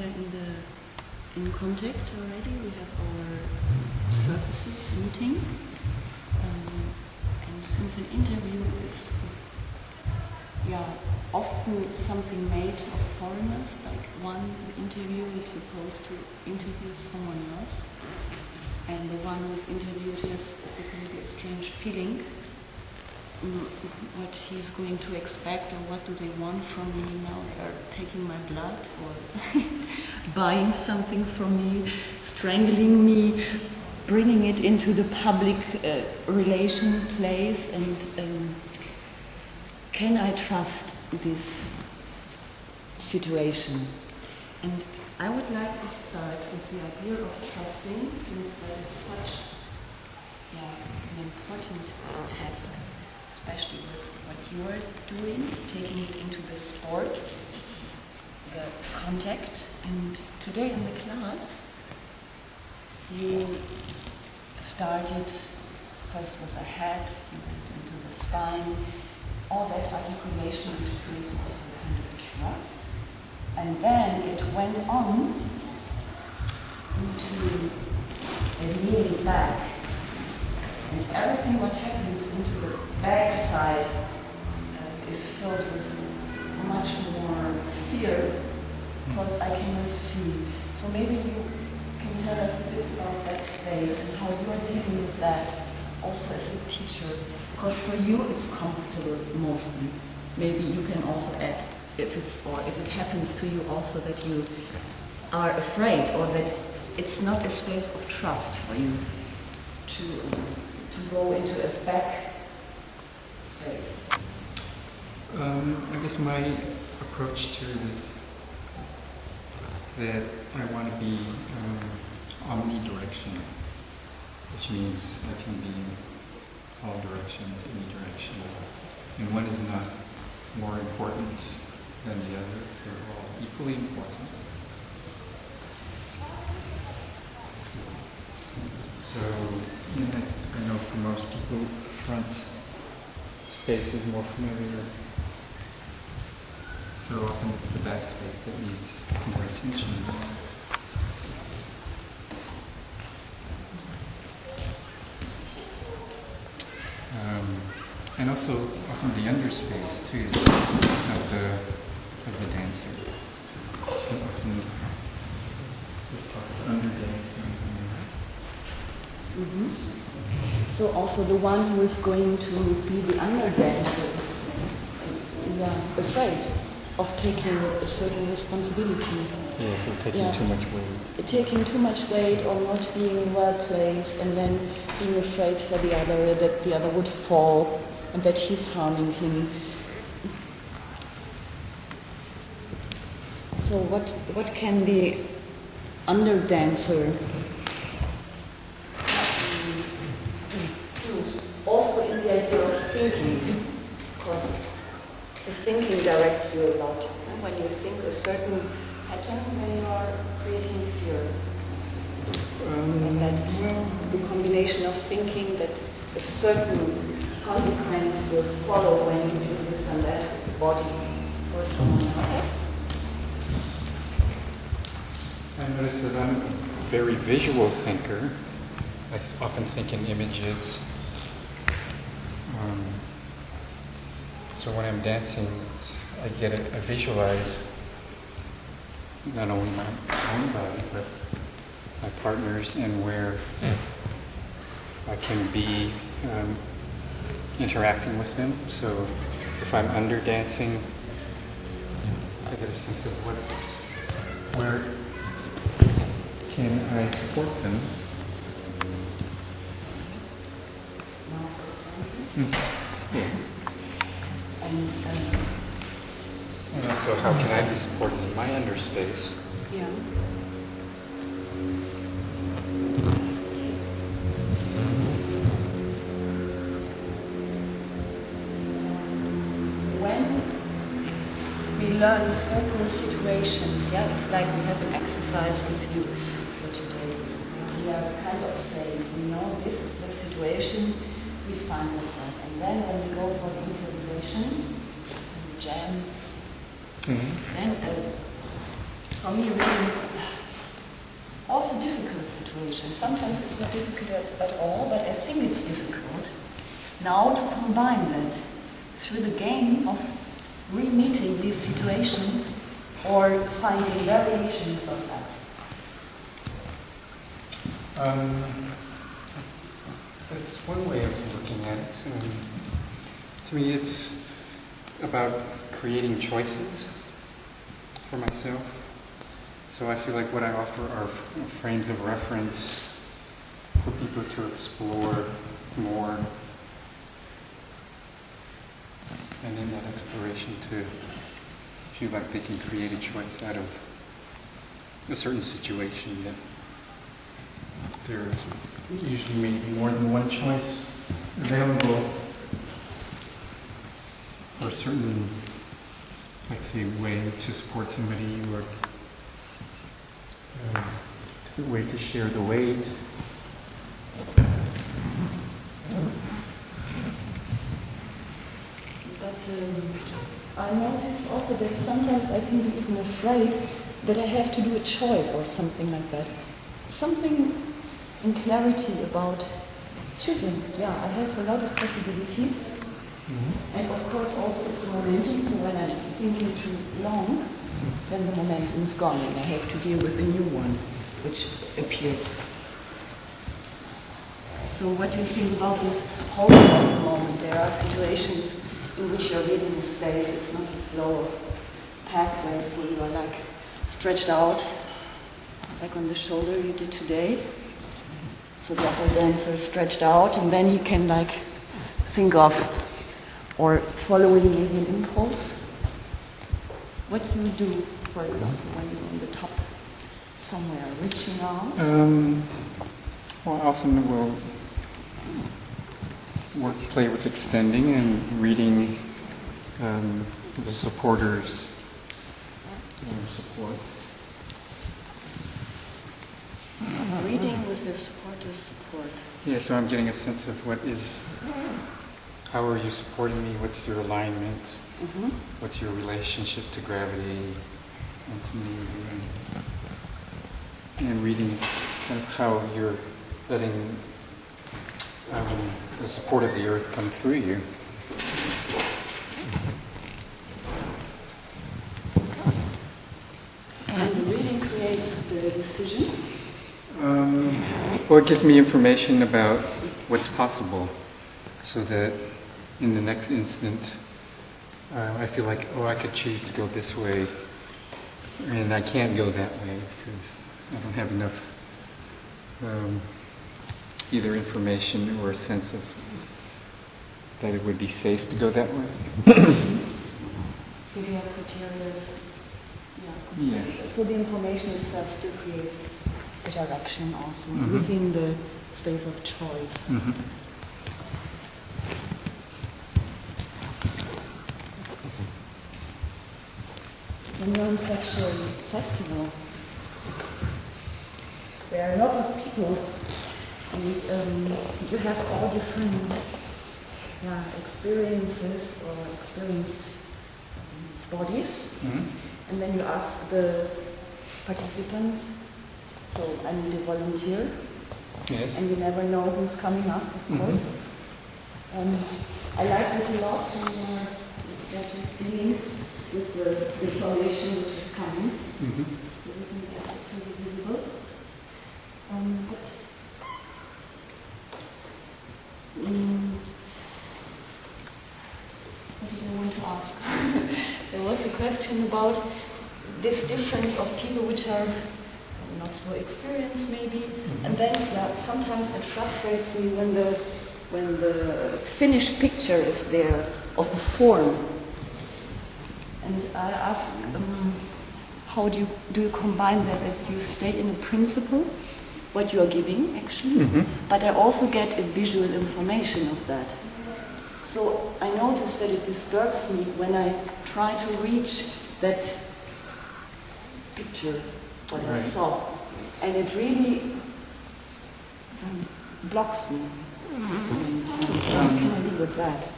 are in contact already. We have our surfaces meeting. And since an interview is often something made of foreigners, like one interviewer is supposed to interview someone else, and the one who's interviewed has maybe a strange feeling what he's going to expect, or what do they want from me now. They are taking my blood, or buying something from me, strangling me, bringing it into the public relation place, and can I trust this situation? And I would like to start with the idea of trusting, since that is such an important task, especially with what you are doing, taking it into the sports, the contact. And today in the class, you started first with the head, you went into the spine, all that articulation which creates also a kind of trust. And then it went on into a leaning back. And everything what happens into the back side is filled with much more fear, because I cannot see. So maybe you can tell us a bit about that space and how you are dealing with that also as a teacher. Because for you it's comfortable mostly. Maybe you can also add if it happens to you also that you are afraid, or that it's not a space of trust for you to go into a back space. I guess my approach to it is that I want to be omnidirectional, which means I can be in all directions, any direction, and one is not more important than the other. They're all equally important. So, I know for most people, front space is more familiar. So often it's the back space that needs more attention. And also often the underspace too of the dancer. Often underdancing. Mm-hmm. So also the one who is going to be the underdancer is afraid of taking a certain responsibility. Yeah, so taking too much weight. Taking too much weight, or not being well placed, and then being afraid for the other, that the other would fall and that he's harming him. So what can the underdancer do? Also in the idea of thinking, because the thinking directs you a lot. And when you think a certain pattern, then you are creating fear. And that the combination of thinking that a certain consequence will follow when you do this and that with the body for someone else. I notice that I'm a very visual thinker. I often think in images. So when I'm dancing, I visualize not only my own body, but my partner's, and where I can be interacting with them. So if I'm under dancing, I get a sense of where can I support them. Yeah. And also, how can I be supported in my underspace? Yeah. When we learn certain situations, it's like we have an exercise with you for today. We are kind of saying, this is the situation, we find this right. And then when we go for the improvisation, jam, then a for me, really also difficult situation. Sometimes it's not difficult at all, but I think it's difficult now to combine that through the game of re-meeting these situations or finding variations of that. That's one way of looking at it. To me, it's about creating choices for myself. So I feel like what I offer are frames of reference for people to explore more, and in that exploration to feel like they can create a choice out of a certain situation. That there's usually maybe more than one choice available for a certain, let's say, way to support somebody, or different way to share the weight. But I notice also that sometimes I can be even afraid that I have to do a choice or something like that. Something in clarity about choosing. Yeah, I have a lot of possibilities. Mm-hmm. And of course also it's a momentum, so when I'm thinking too long, then the momentum is gone and I have to deal with a new one which appeared. So what do you think about this holding of the moment? There are situations in which you're really in space, it's not a flow of pathways, so you are like stretched out, like on the shoulder you did today. So the upper dancer is stretched out, and then he can like think of or following maybe an impulse. What do you do, for example, when you're on the top somewhere, reaching out? Well, I often will play with extending and reading the supporters' support. Reading with the supporter's support. Yeah, so I'm getting a sense of how are you supporting me? What's your alignment? Mm-hmm. What's your relationship to gravity and to me? And reading kind of how you're letting the support of the earth come through you. And the reading creates the decision? Well, it gives me information about what's possible, so that in the next instant, I feel like, I could choose to go this way, and I can't go that way because I don't have enough either information or a sense of that it would be safe to go that way. So there are criteria. Yeah. So the information itself still creates a direction also within the space of choice. Mm-hmm. When you're in such a festival, there are a lot of people, and you have all different experiences or experienced bodies, and then you ask the participants, so I need a volunteer, Yes. and you never know who's coming up, of course. I like it a lot when you're singing with the information which is coming, so isn't that actually visible? What did I want to ask? There was a question about this difference of people which are not so experienced maybe, and then sometimes it frustrates me when the finished picture is there of the form. And I ask, how do you combine that you stay in the principle, what you are giving actually, but I also get a visual information of that. So I notice that it disturbs me when I try to reach that picture, what I saw, and it really blocks me. So what can I do with that?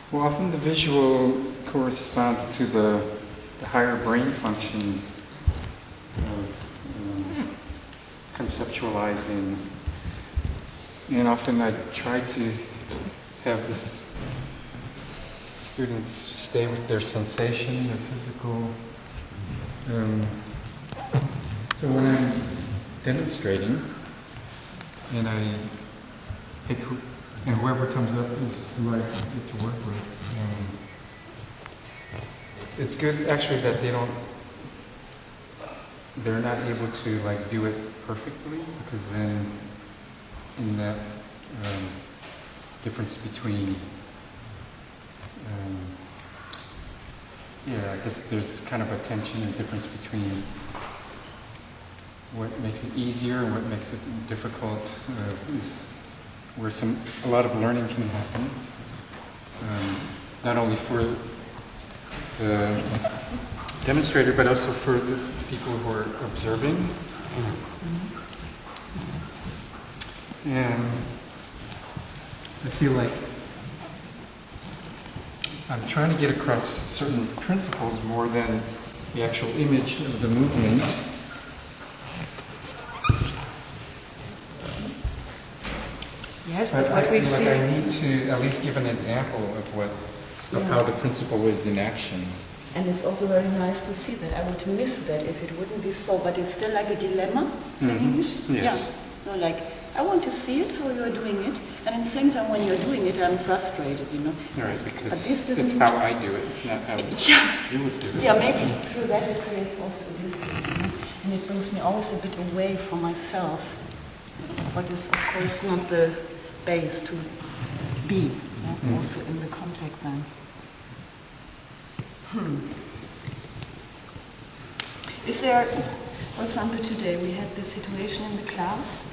Well, often the visual corresponds to the higher brain function of conceptualizing. And often I try to have this students stay with their sensation, their physical. So when I'm demonstrating, and I pick and whoever comes up is who I get to work with. It's good actually that they're not able to like do it perfectly, because then in that difference between I guess there's kind of a tension and difference between what makes it easier and what makes it difficult is where a lot of learning can happen, not only for the demonstrator but also for the people who are observing. And I feel like I'm trying to get across certain principles more than the actual image of the movement. Yes, but what we see. I need to at least give an example of how the principle is in action. And it's also very nice to see that. I would miss that if it wouldn't be so, but it's still like a dilemma, say English? Yes. Yeah. No, like, I want to see it, how you're doing it, and at the same time when you're doing it, I'm frustrated, you know. Right, because this it's how I do it, it's not how you would do it. Yeah, maybe through that it creates also a distance, no? And it brings me always a bit away from myself, what is of course not the base to be, also in the contact then. Is there, for example, today we had this situation in the class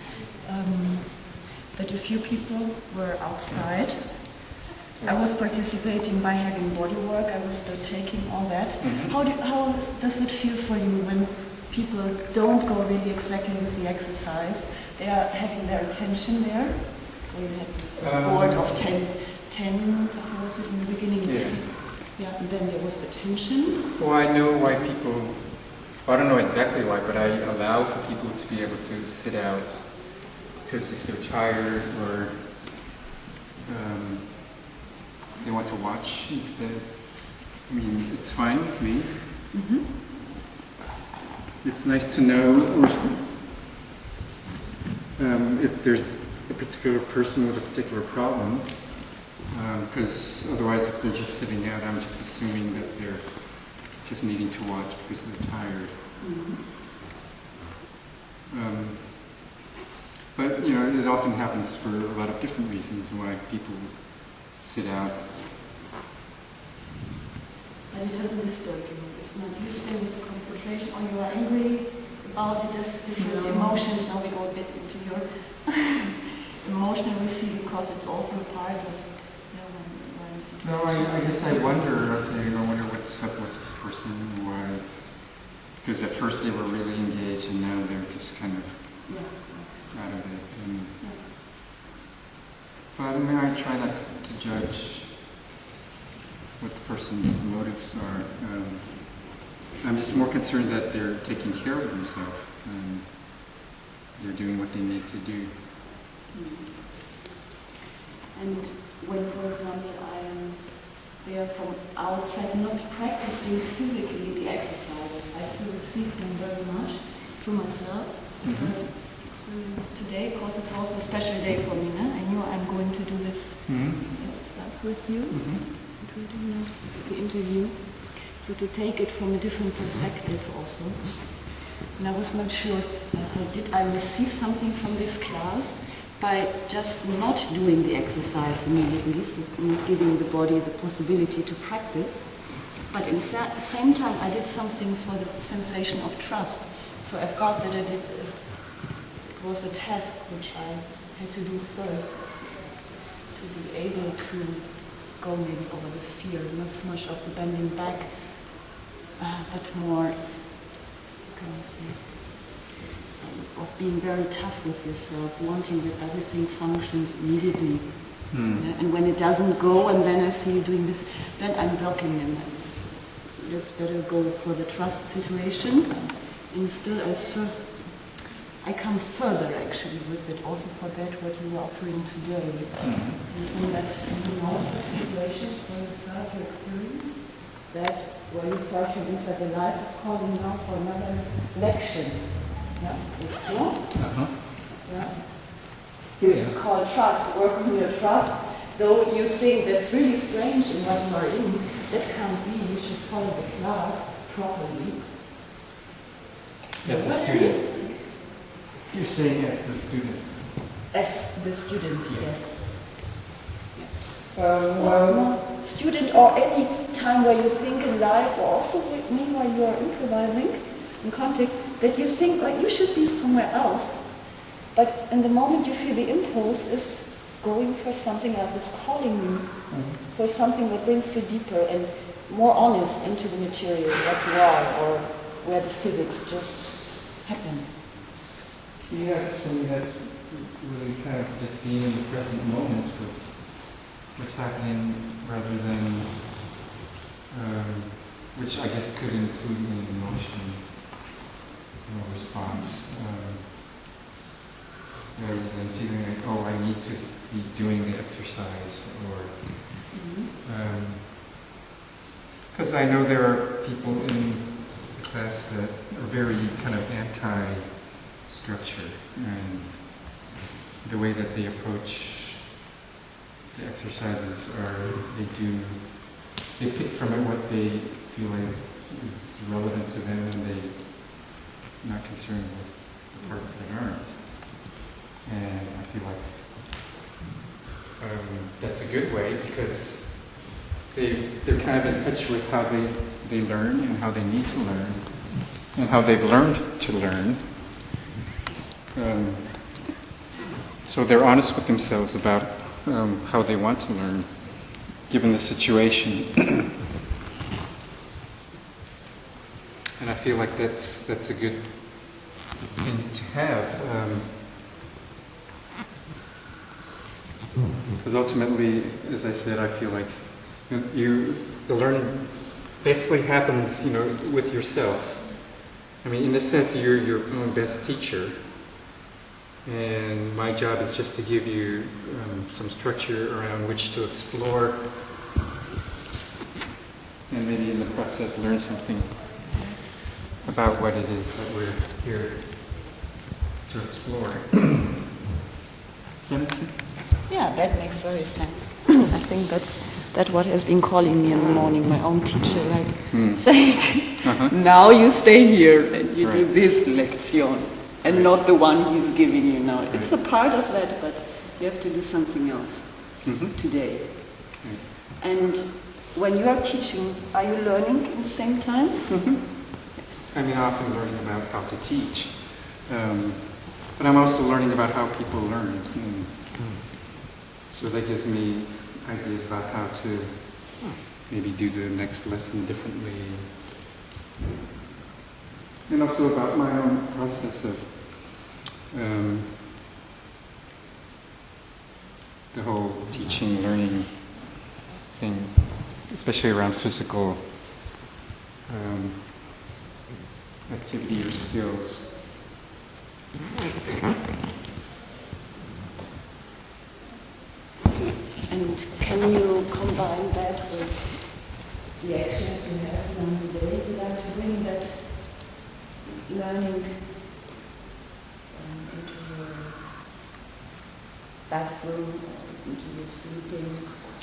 that a few people were outside. I was participating by having body work, I was still taking all that. Does it feel for you when people don't go really exactly with the exercise? They are having their attention there. So you had this board of 10, how was it in the beginning? Yeah, and then there was attention. Well, I know why people, I don't know exactly why, but I allow for people to be able to sit out, because if they're tired or they want to watch instead, I mean, it's fine with me. It's nice to know if there's a particular person with a particular problem, because otherwise if they're just sitting out, I'm just assuming that they're just needing to watch because they're tired. But, you know, it often happens for a lot of different reasons why people sit out. And it doesn't disturb you. It's not you stay with the concentration, or you are angry about it. There's different emotions. Now we go a bit into your emotional receive, because it's also a part of when situation. No, I guess I wonder, I wonder what's up with this person, why, because at first they were really engaged and now they're just kind of out of it. But I mean, I try not to judge what the person's motives are. I'm just more concerned that they're taking care of themselves and they're doing what they need to do. And when, for example, I am there from outside, not practicing physically the exercises, I still receive them very much through myself. Experience today, because it's also a special day for me. I knew I'm going to do this stuff with you. The interview. So to take it from a different perspective also. And I was not sure, I thought, did I receive something from this class by just not doing the exercise immediately, so not giving the body the possibility to practice, but at the same time I did something for the sensation of trust. So I thought that it was a task which I had to do first, to be able to go maybe over the fear, not so much of the bending back, but more, can I say, of being very tough with yourself, wanting that everything functions immediately, Yeah, and when it doesn't go, and then I see you doing this, then I'm blocking and I just better go for the trust situation. And still I come further actually with it, also for that what you were offering today. In that in most situations where you start your experience, that where you felt from inside the life is calling now for another lection. Yeah, it's so. Yeah. Which is called trust, work on your trust. Though you think that's really strange in what you are in, that can't be. You should follow the class properly. As a student. You're saying as the student. As the student, yes. Well, student or any time where you think in life, or also meanwhile you are improvising in contact, that you think like you should be somewhere else. But in the moment you feel the impulse is going for something else, it's calling you for something that brings you deeper and more honest into the material, what you are, or where the physics just happen. Yes, for me that's really kind of just being in the present moment with what's happening rather than, which I guess could include an emotion response. Rather than feeling like, oh, I need to be doing the exercise, or because I know there are people in the class that are very kind of anti-structure, and the way that they approach the exercises are they pick from it what they feel is relevant to them, and they're not concerned with the parts that aren't. And I feel like that's a good way, because they're kind of in touch with how they learn and how they need to learn and how they've learned to learn. So they're honest with themselves about how they want to learn, given the situation. And I feel like that's a good thing to have. Because ultimately, as I said, I feel like the learning basically happens, with yourself. I mean, in this sense, you're your own best teacher, and my job is just to give you some structure around which to explore, and maybe in the process learn something about what it is that we're here to explore. Does that make sense? Yeah, that makes very sense. I think that's what has been calling me in the morning, my own teacher, saying, now you stay here and you do this lection, and not the one he's giving you now. It's a part of that, but you have to do something else today. And when you are teaching, are you learning at the same time? Yes. I mean, I'm often learning about how to teach, but I'm also learning about how people learn. So that gives me ideas about how to maybe do the next lesson differently. And also about my own process of the whole teaching, learning thing, especially around physical activity or skills. And can you combine that with the actions you have on the day? You like to bring that learning into your bathroom, or into your sleeping?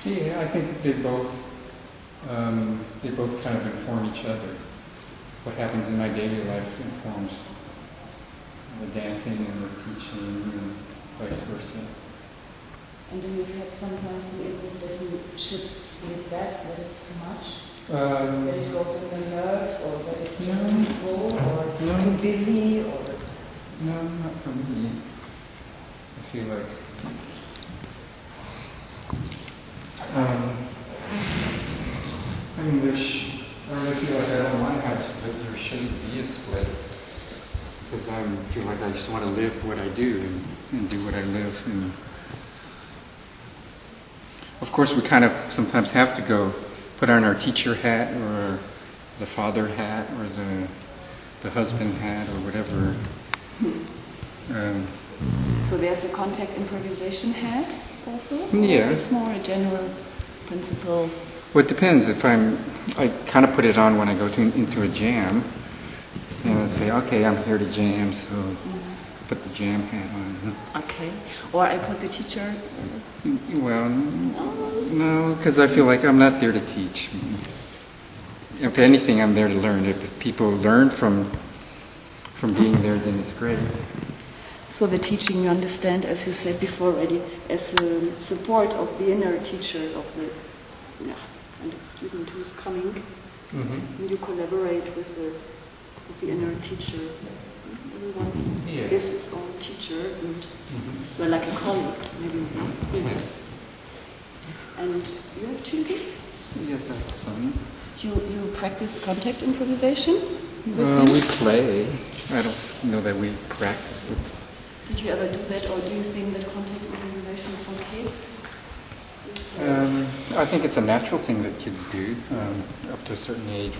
Yeah, I think that they both kind of inform each other. What happens in my daily life informs the dancing and the teaching and vice versa. And do you have sometimes the impulse that you should split that it's too much? That it goes in the nerves, or that it's just too full, or too busy, or... No, not for me. I feel like... I mean, I feel like I don't want to have a split. There shouldn't be a split. Because I feel like I just want to live what I do and do what I live. of course, we kind of sometimes have to go put on our teacher hat or the father hat or the husband hat or whatever. So there's a contact improvisation hat also? Yeah. Or it's more a general principle. Well, it depends. I kind of put it on when I go into a jam, and I say, okay, I'm here to jam, so put the jam hat on. Okay. Or I put the teacher. Well, no, because I feel like I'm not there to teach. If anything, I'm there to learn. If people learn from being there, then it's great. So the teaching, you understand, as you said before already, as a support of the inner teacher, of the kind of student who is coming, and you collaborate with the inner teacher. Everyone is its own teacher, and you're like a colleague, maybe. And you have children? Yes, I have a son. You practice contact improvisation with him? We play. I don't know that we practice it. Did you ever do that, or do you think that contact improvisation for kids is... I think it's a natural thing that kids do up to a certain age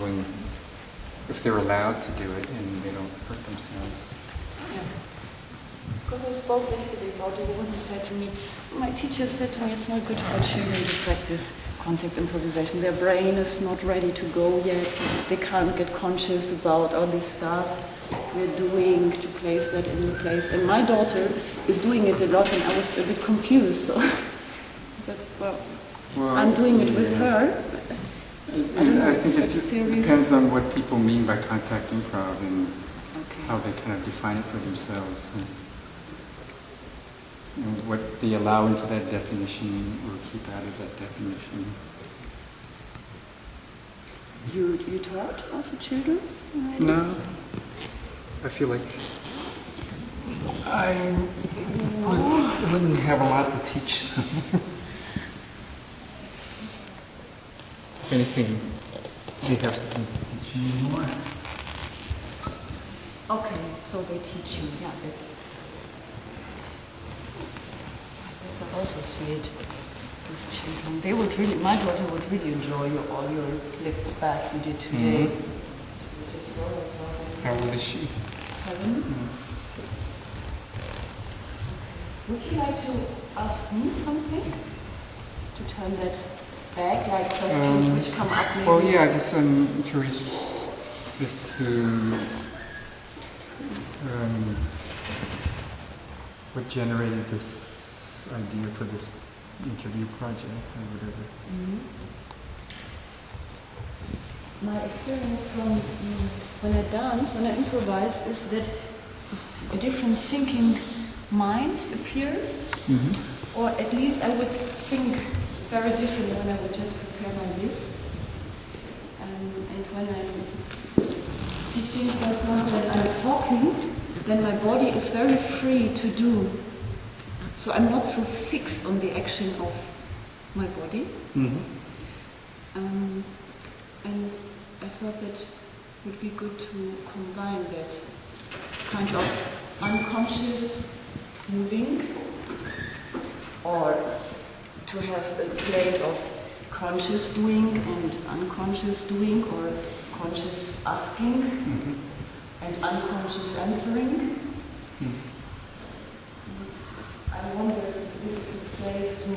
if they're allowed to do it and they don't hurt themselves. Yeah. Because I spoke yesterday about a woman who said to me, my teacher said to me, it's not good for children to practice contact improvisation. Their brain is not ready to go yet. They can't get conscious about all this stuff we're doing to place that in the place. And my daughter is doing it a lot, and I was a bit confused. So, well, I'm doing it with her. I don't know. I think it depends on what people mean by contact improv and how they kind of define it for themselves. And what they allow into that definition or keep out of that definition. You taught also children? No. I feel like I wouldn't have a lot to teach them. If anything, they have to teach me more. Okay, so they teach you. Yeah, that's... I also see it with children. They would really, my daughter would really enjoy all your lifts back you did today. Which is so. How old is she? 7. Would you like to ask me something? To turn that back, like questions which come up maybe? Well, yeah, I guess I'm curious as to what generated this idea for this interview project or whatever. My experience from when I dance, when I improvise, is that a different thinking mind appears, or at least I would think very different when I would just prepare my list. And when I'm teaching, for example, and I'm talking, then my body is very free to do. So I'm not so fixed on the action of my body. And I thought that would be good to combine that kind of unconscious moving, or to have a plate of conscious doing and unconscious doing, or conscious asking and unconscious answering. I wonder if this is a place to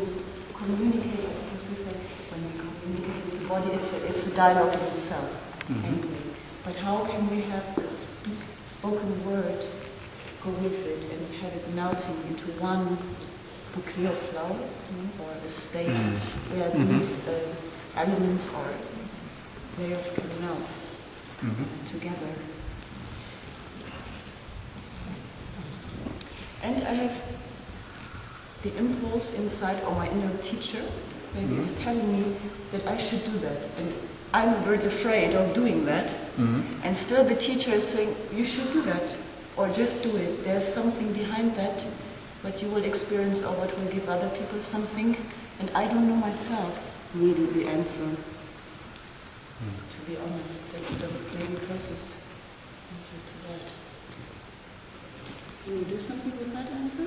communicate, as we say, when we communicate with the body, it's a dialogue in itself. Anyway. But how can we have this spoken word go with it and have it melting into one bouquet of flowers, or a state where these elements or layers can melt together. And I have the impulse inside, or my inner teacher maybe is telling me that I should do that, and I'm a bit afraid of doing that, and still the teacher is saying you should do that, or just do it. There's something behind that, what you will experience or what will give other people something, and I don't know myself really the answer. To be honest, that's the maybe closest answer to that. Can you do something with that answer?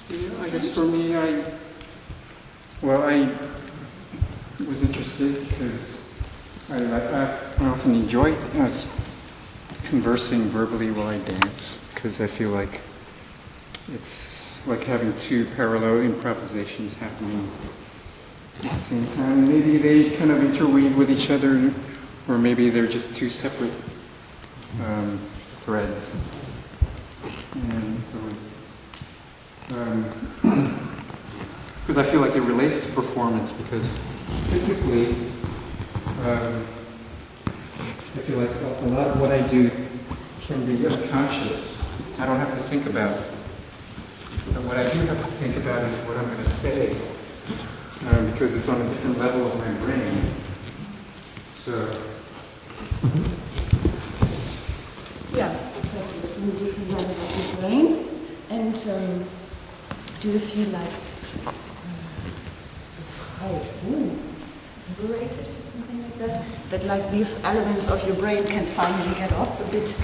Yeah, I guess for me, Well, I was interested because I often enjoy conversing verbally while I dance, because I feel like it's like having two parallel improvisations happening at the same time. Maybe they kind of interweave with each other, or maybe they're just two separate threads. And so because I feel like it relates to performance, because physically, I feel like a lot of what I do can be unconscious. I don't have to think about it. But what I do have to think about is what I'm going to say, because it's on a different level of my brain. So, Yeah, exactly. It's in a different level of your brain. And do you feel like liberated or something like that? That like these elements of your brain can finally get off a bit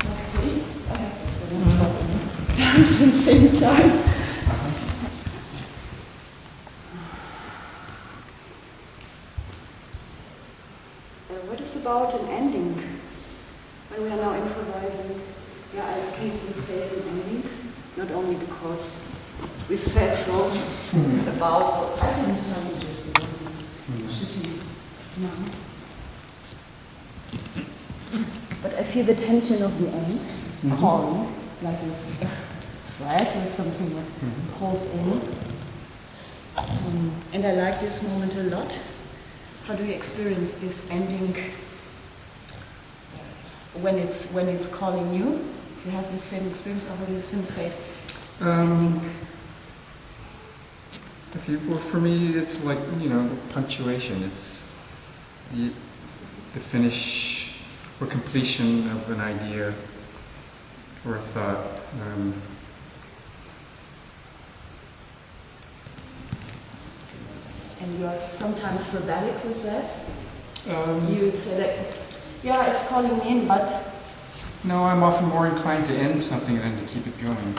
more free? I have to dance at the same time. What is about an ending? When we are now improvising, yeah, I can say an ending, not only because we said so about what I can tell you just about this shooting now. But I feel the tension of the end, calling, like this thread or something that pulls in. And I like this moment a lot. How do you experience this ending when it's calling you? You have the same experience, or how do you sensate ending? Well, for me, it's like, punctuation. It's the finish or completion of an idea or a thought. And you are sometimes rebellic with that? You say that, yeah, it's calling me in, but... No, I'm often more inclined to end something than to keep it going.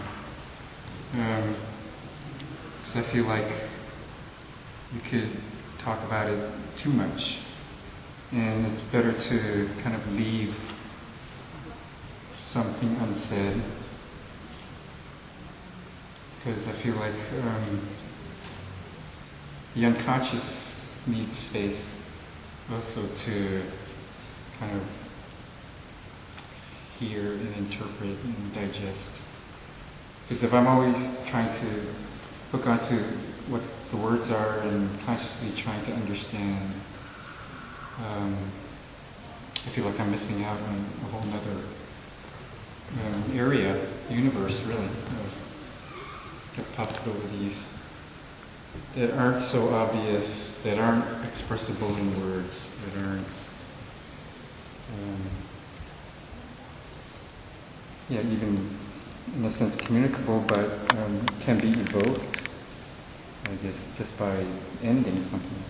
Because I feel like you could talk about it too much. And it's better to kind of leave something unsaid. Because I feel like the unconscious needs space also to kind of hear and interpret and digest. Because if I'm always trying to hook onto what the words are and consciously trying to understand, I feel like I'm missing out on a whole other area, universe really, of possibilities that aren't so obvious, that aren't expressible in words, that aren't, even in a sense communicable, but can be evoked, I guess, just by ending something.